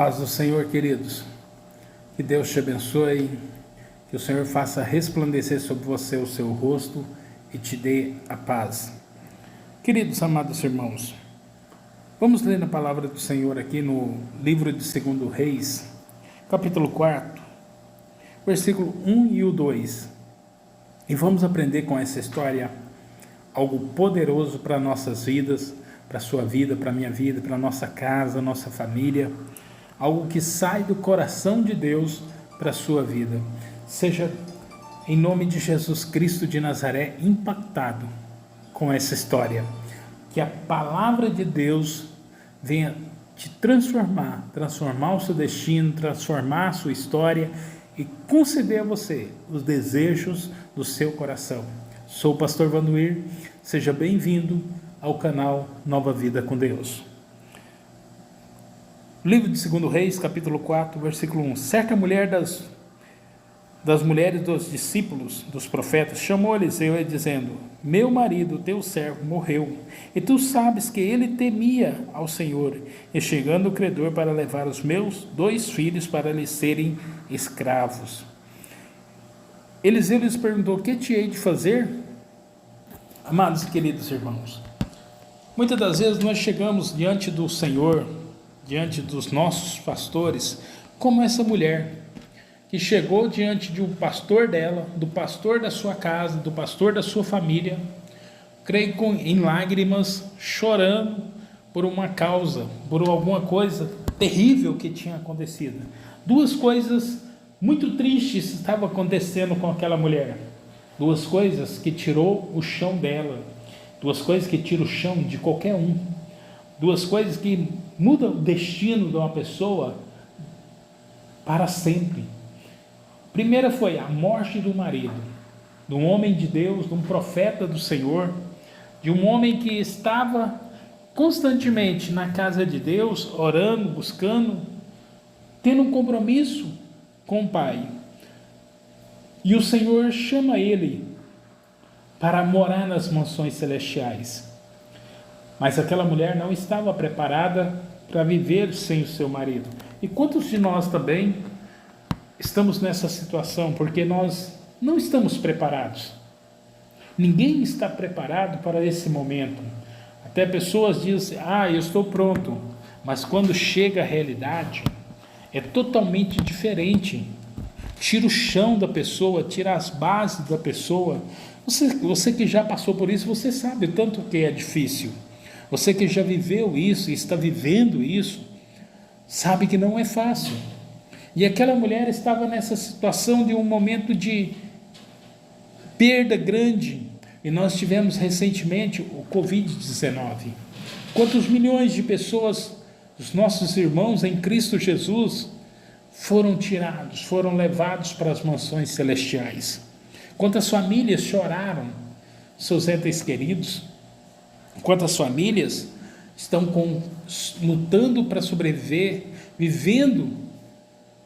Paz do Senhor, queridos. Que Deus te abençoe, que o Senhor faça resplandecer sobre você o seu rosto e te dê a paz. Queridos amados irmãos, vamos ler a palavra do Senhor aqui no livro de 2 Reis, capítulo 4, versículo 1 e o 2. E vamos aprender com essa história algo poderoso para nossas vidas, para a sua vida, para a minha vida, para a nossa casa, nossa família. Algo que sai do coração de Deus para a sua vida. Seja, em nome de Jesus Cristo de Nazaré, impactado com essa história. Que a palavra de Deus venha te transformar o seu destino, transformar a sua história e conceder a você os desejos do seu coração. Sou o pastor Vanduir, seja bem-vindo ao canal Nova Vida com Deus. Livro de 2 Reis, capítulo 4, versículo 1. Certa mulher das mulheres dos discípulos dos profetas chamou Eliseu dizendo: meu marido, teu servo, morreu, e tu sabes que ele temia ao Senhor, e chegando o credor para levar os meus 2 filhos para lhes serem escravos. Eliseu lhes perguntou: que te hei de fazer? Amados e queridos irmãos, muitas das vezes nós chegamos diante do Senhor, diante dos nossos pastores, como essa mulher, que chegou diante de um pastor dela, do pastor da sua casa, do pastor da sua família, creio em lágrimas, chorando por uma causa, por alguma coisa terrível que tinha acontecido. 2 coisas muito tristes estavam acontecendo com aquela mulher. 2 coisas que tirou o chão dela, 2 coisas que tiram o chão de qualquer um, 2 coisas que mudam o destino de uma pessoa para sempre. A primeira foi a morte do marido, de um homem de Deus, de um profeta do Senhor, de um homem que estava constantemente na casa de Deus, orando, buscando, tendo um compromisso com o Pai. E o Senhor chama ele para morar nas mansões celestiais. Mas aquela mulher não estava preparada para viver sem o seu marido. E quantos de nós também estamos nessa situação, porque nós não estamos preparados. Ninguém está preparado para esse momento. Até pessoas dizem: eu estou pronto. Mas quando chega a realidade, é totalmente diferente. Tira o chão da pessoa, tira as bases da pessoa. Você que já passou por isso, você sabe o tanto que é difícil. Você que já viveu isso e está vivendo isso, sabe que não é fácil. E aquela mulher estava nessa situação de um momento de perda grande. E nós tivemos recentemente o Covid-19. Quantos milhões de pessoas, os nossos irmãos em Cristo Jesus, foram tirados, foram levados para as mansões celestiais. Quantas famílias choraram seus entes queridos. Quantas famílias estão lutando para sobreviver, vivendo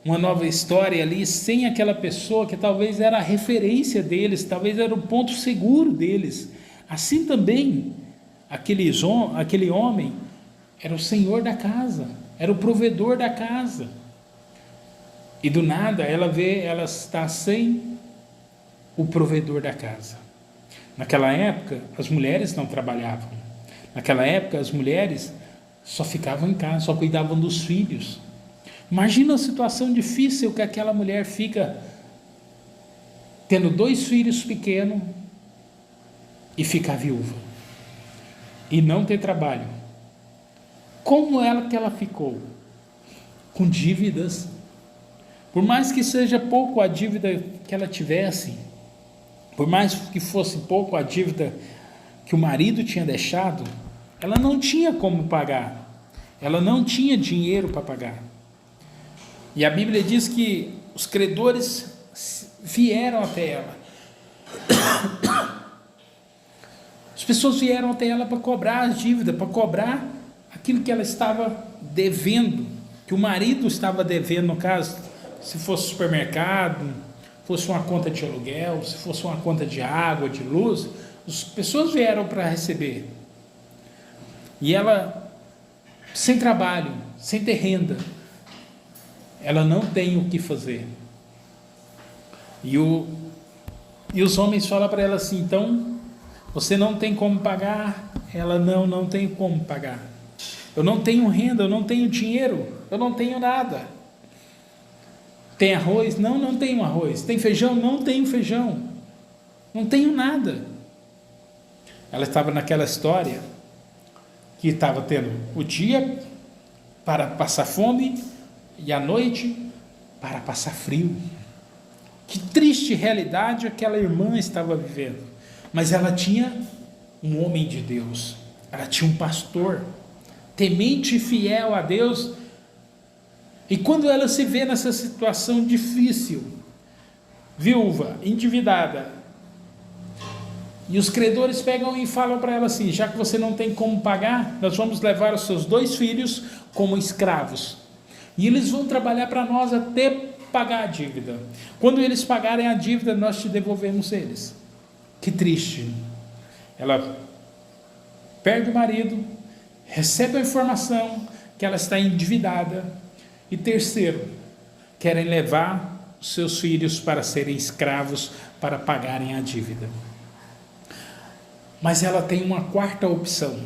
uma nova história ali, sem aquela pessoa que talvez era a referência deles, talvez era o ponto seguro deles. Assim também, aquele homem era o senhor da casa, era o provedor da casa. E do nada ela está sem o provedor da casa. Naquela época, as mulheres não trabalhavam. Naquela época, as mulheres só ficavam em casa, só cuidavam dos filhos. Imagina a situação difícil que aquela mulher fica tendo 2 filhos pequenos e ficar viúva e não ter trabalho. Como que ela ficou? Com dívidas. Por mais que seja pouco a dívida que ela tivesse, por mais que fosse pouco a dívida que o marido tinha deixado, ela não tinha como pagar. Ela não tinha dinheiro para pagar. E a Bíblia diz que os credores vieram até ela. As pessoas vieram até ela para cobrar as dívidas, para cobrar aquilo que ela estava devendo, que o marido estava devendo, no caso, se fosse supermercado, fosse uma conta de aluguel, se fosse uma conta de água, de luz, as pessoas vieram para receber. E ela, sem trabalho, sem ter renda, ela não tem o que fazer. E os homens falam para ela assim: então, você não tem como pagar? Ela: não tenho como pagar. Eu não tenho renda, eu não tenho dinheiro, eu não tenho nada. Tem arroz? Não tenho arroz. Tem feijão? Não tenho feijão. Não tenho nada. Ela estava naquela história que estava tendo o dia para passar fome e a noite para passar frio. Que triste realidade aquela irmã estava vivendo. Mas ela tinha um homem de Deus, ela tinha um pastor temente e fiel a Deus. E quando ela se vê nessa situação difícil, viúva, endividada, e os credores pegam e falam para ela assim: já que você não tem como pagar, nós vamos levar os seus 2 filhos como escravos, e eles vão trabalhar para nós até pagar a dívida. Quando eles pagarem a dívida, nós te devolvemos eles. Que triste. Ela perde o marido, recebe a informação que ela está endividada, e terceiro, querem levar os seus filhos para serem escravos, para pagarem a dívida. Mas ela tem uma quarta opção,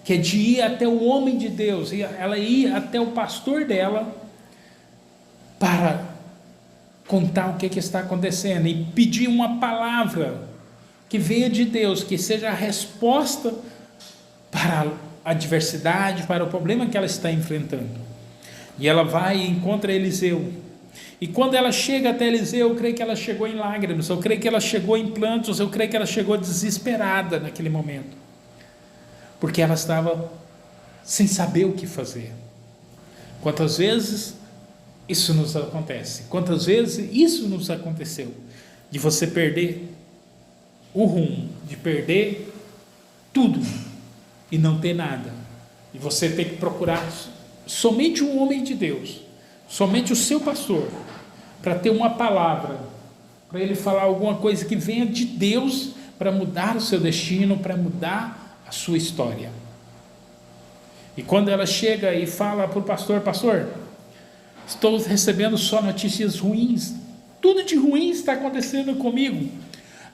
que é de ir até o homem de Deus, ela ir até o pastor dela, para contar o que está acontecendo, e pedir uma palavra que venha de Deus, que seja a resposta para a adversidade, para o problema que ela está enfrentando. E ela vai e encontra Eliseu. E quando ela chega até Eliseu, eu creio que ela chegou em lágrimas, eu creio que ela chegou em plantos, eu creio que ela chegou desesperada naquele momento, porque ela estava sem saber o que fazer. Quantas vezes isso nos acontece? Quantas vezes isso nos aconteceu? De você perder o rumo, de perder tudo e não ter nada, e você ter que procurar somente um homem de Deus, somente o seu pastor, para ter uma palavra, para ele falar alguma coisa que venha de Deus, para mudar o seu destino, para mudar a sua história. E quando ela chega e fala para o pastor: pastor, estou recebendo só notícias ruins, tudo de ruim está acontecendo comigo,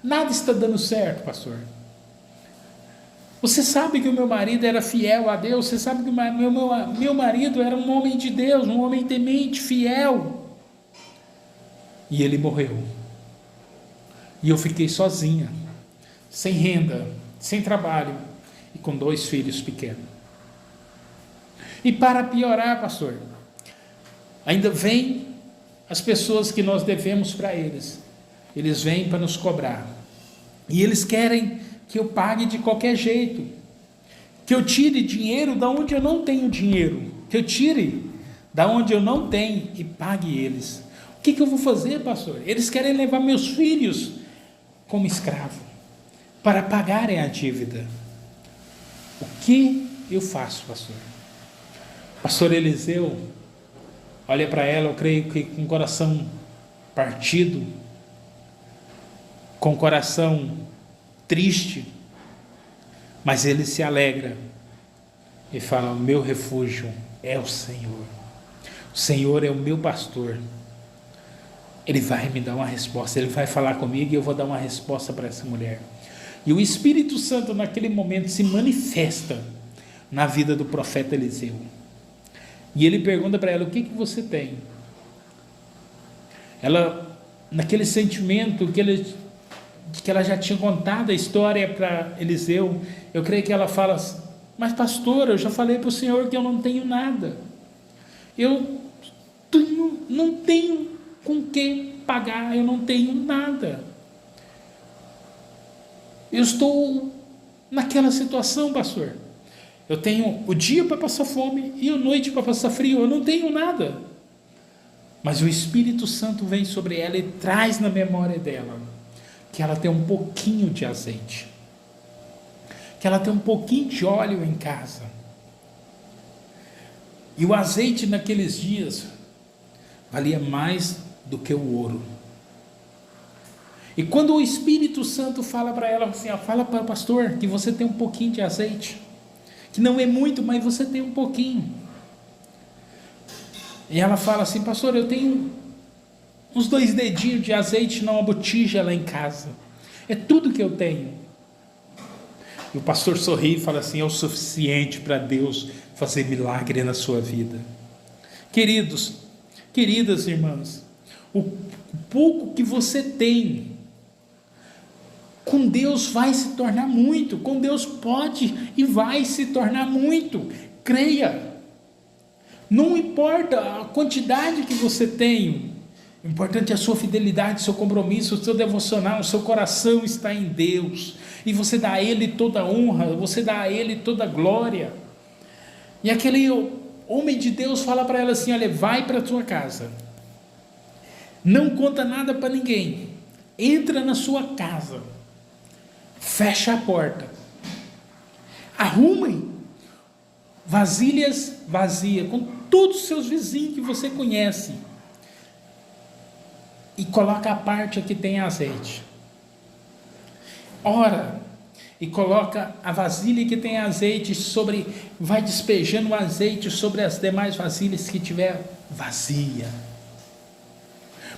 nada está dando certo, pastor. Você sabe que o meu marido era fiel a Deus, você sabe que meu marido era um homem de Deus, um homem temente, fiel, e ele morreu, e eu fiquei sozinha, sem renda, sem trabalho, e com 2 filhos pequenos. E para piorar, pastor, ainda vem as pessoas que nós devemos para eles, eles vêm para nos cobrar, e eles querem que eu pague de qualquer jeito, que eu tire dinheiro da onde eu não tenho dinheiro, que eu tire da onde eu não tenho e pague eles. O que eu vou fazer, pastor? Eles querem levar meus filhos como escravo, para pagarem a dívida. O que eu faço, pastor? Pastor Eliseu olha para ela, eu creio que com o coração partido, com o coração triste, mas ele se alegra e fala: o meu refúgio é o Senhor é o meu pastor, ele vai me dar uma resposta, ele vai falar comigo e eu vou dar uma resposta para essa mulher. E o Espírito Santo naquele momento se manifesta na vida do profeta Eliseu, e ele pergunta para ela: o que você tem? Ela, naquele sentimento que ela já tinha contado a história para Eliseu, eu creio que ela fala: mas pastor, eu já falei para o Senhor que eu não tenho nada, eu não tenho com que pagar, eu não tenho nada, eu estou naquela situação, pastor, eu tenho o dia para passar fome e a noite para passar frio, eu não tenho nada. Mas o Espírito Santo vem sobre ela e traz na memória dela que ela tem um pouquinho de azeite, que ela tem um pouquinho de óleo em casa, e o azeite naqueles dias valia mais do que o ouro. E quando o Espírito Santo fala para ela assim: fala para o pastor que você tem um pouquinho de azeite, que não é muito, mas você tem um pouquinho. E ela fala assim: pastor, eu tenho uns 2 dedinhos de azeite numa botija lá em casa. É tudo que eu tenho. E o pastor sorri e fala assim: é o suficiente para Deus fazer milagre na sua vida. Queridos, queridas irmãs, o pouco que você tem, com Deus vai se tornar muito. Com Deus pode e vai se tornar muito. Creia. Não importa a quantidade que você tem, o importante é a sua fidelidade, o seu compromisso, o seu devocional, o seu coração está em Deus, e você dá a Ele toda a honra, você dá a Ele toda a glória. E aquele homem de Deus fala para ela assim: olha, vai para a tua casa, não conta nada para ninguém, entra na sua casa, fecha a porta, arrumem vasilhas vazias, com todos os seus vizinhos que você conhece, e coloca a parte que tem azeite. Ora, e coloca a vasilha que tem azeite sobre, vai despejando o azeite sobre as demais vasilhas que tiver vazia.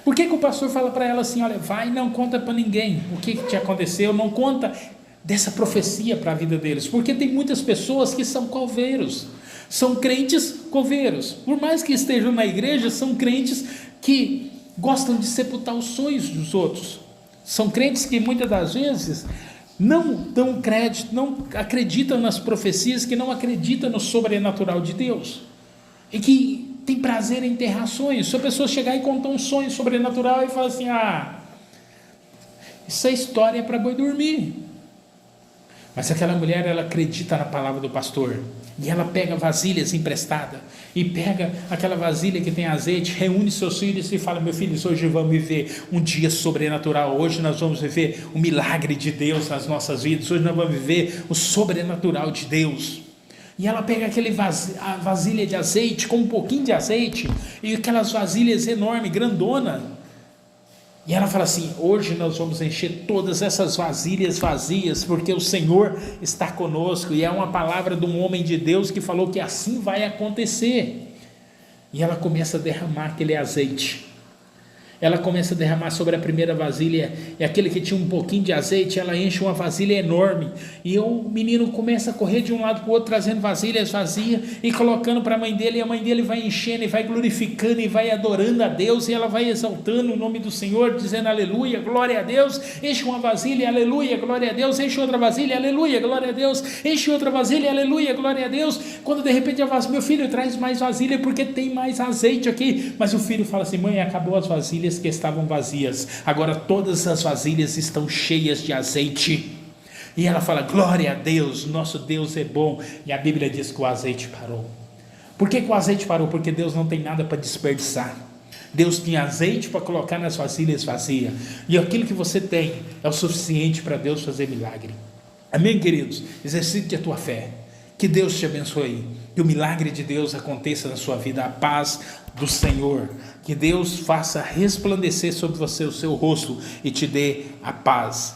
Por que o pastor fala para ela assim: olha, vai, não conta para ninguém o que te aconteceu, não conta dessa profecia para a vida deles? Porque tem muitas pessoas que são coveiros, são crentes coveiros, por mais que estejam na igreja, são crentes que gostam de sepultar os sonhos dos outros, são crentes que muitas das vezes não dão crédito, não acreditam nas profecias, que não acreditam no sobrenatural de Deus, e que tem prazer em enterrar sonhos. Se a pessoa chegar e contar um sonho sobrenatural e falar assim: isso é história para boi dormir. Mas aquela mulher, ela acredita na palavra do pastor, e ela pega vasilhas emprestadas, e pega aquela vasilha que tem azeite, reúne seus filhos e fala: meus filhos, hoje vamos viver um dia sobrenatural, hoje nós vamos viver o milagre de Deus nas nossas vidas, hoje nós vamos viver o sobrenatural de Deus. E ela pega a vasilha de azeite, com um pouquinho de azeite, e aquelas vasilhas enormes, grandona, e ela fala assim: hoje nós vamos encher todas essas vasilhas vazias, porque o Senhor está conosco. E é uma palavra de um homem de Deus que falou que assim vai acontecer. E ela começa a derramar aquele azeite. Ela começa a derramar sobre a primeira vasilha, e aquele que tinha um pouquinho de azeite, ela enche uma vasilha enorme, e o menino começa a correr de um lado para o outro, trazendo vasilhas vazias, e colocando para a mãe dele, e a mãe dele vai enchendo, e vai glorificando, e vai adorando a Deus, e ela vai exaltando o nome do Senhor, dizendo aleluia, glória a Deus. Enche uma vasilha, aleluia, glória a Deus. Enche outra vasilha, aleluia, glória a Deus. Enche outra vasilha, aleluia, glória a Deus. Quando de repente ela fala assim: meu filho, traz mais vasilha, porque tem mais azeite aqui. Mas o filho fala assim: mãe, acabou as vasilhas que estavam vazias, agora todas as vasilhas estão cheias de azeite. E ela fala: glória a Deus, nosso Deus é bom. E a Bíblia diz que o azeite parou. Por que o azeite parou? Porque Deus não tem nada para desperdiçar. Deus tinha azeite para colocar nas vasilhas vazias, e aquilo que você tem é o suficiente para Deus fazer milagre. Amém, queridos? Exercite a tua fé, que Deus te abençoe, que o milagre de Deus aconteça na sua vida, a paz do Senhor, que Deus faça resplandecer sobre você o seu rosto e te dê a paz.